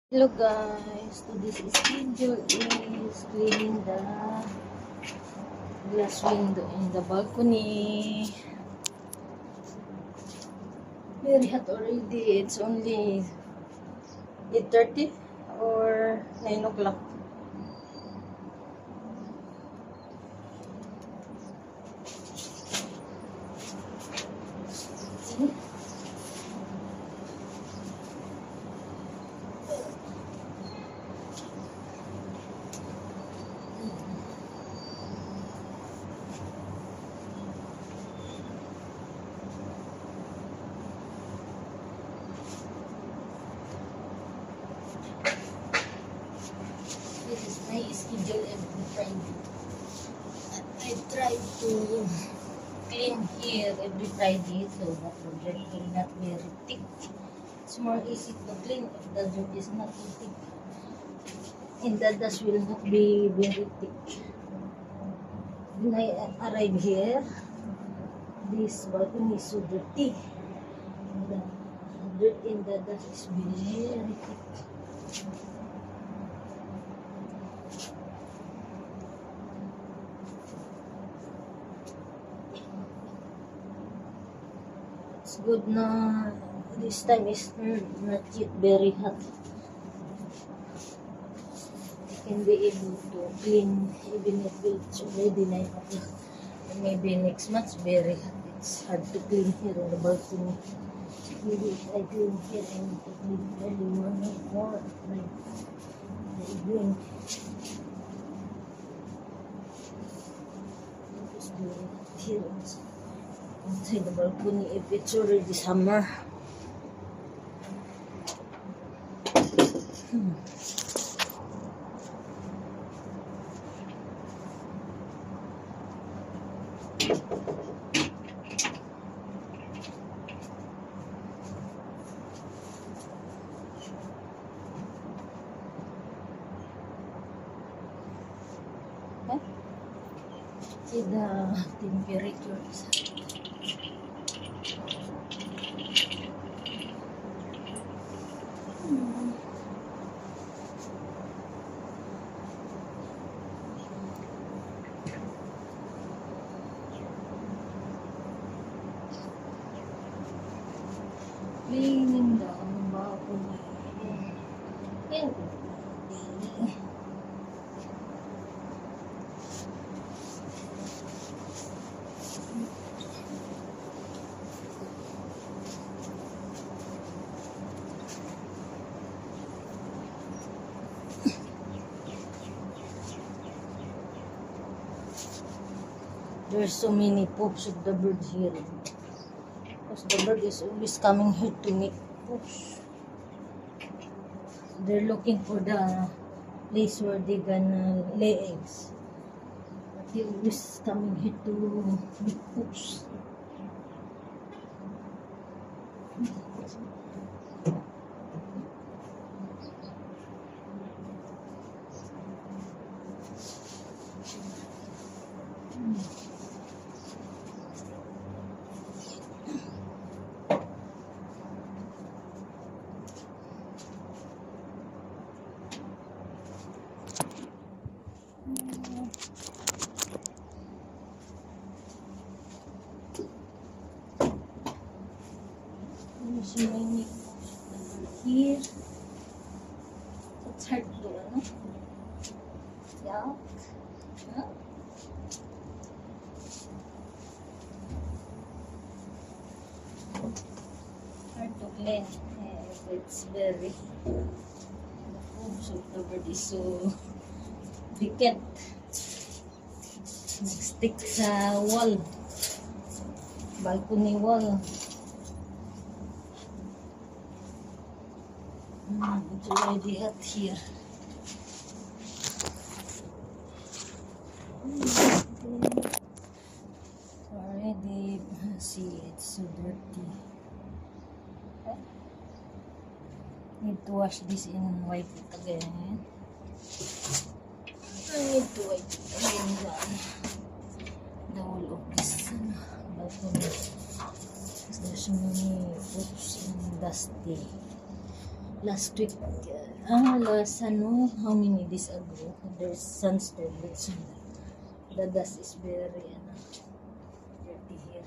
Hello guys, today's schedule is cleaning the glass window in the balcony. Very hot already. It's only 8:30 or 9 o'clock. This is my schedule every Friday. I try to clean here every Friday so that the dirt will not be very thick. It's more easy to clean if the dirt is not too thick. And the dust will not be very thick. When I arrive here, this balcony is so dirty. The dirt in the dust is very thick. It's good na this time is not yet very hot. You can be able to clean even if it's already 9 o'clock. Maybe next month very hot. It's hard to clean here on the balcony. Maybe if I clean here, I need to clean early morning or like the evening. It's very hot here inside the balcony if it's already summer. See the temperatures. Cleaning the balcony. And there's so many poops of the bird here. Because the bird is always coming here to make poops. They're looking for the place where they're gonna lay eggs. But they're always coming here to make poops. So many here. It's hard to yeah. Huh? Hard to clean. It's very the poops of the bird is so thick. Stick sa wall, balcony wall. It's already hot here. Already, see, it's so dirty. Need to wash this in wipe it again. I need to wipe it again the whole of this balcony. Because there's so many poops and dusty. last week, how many days ago, there's sunstorm with sunlight. The dust is very, dirty here.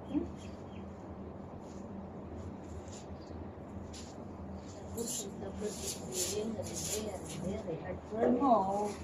Hmm? Tapos, the bird is very hard to remove.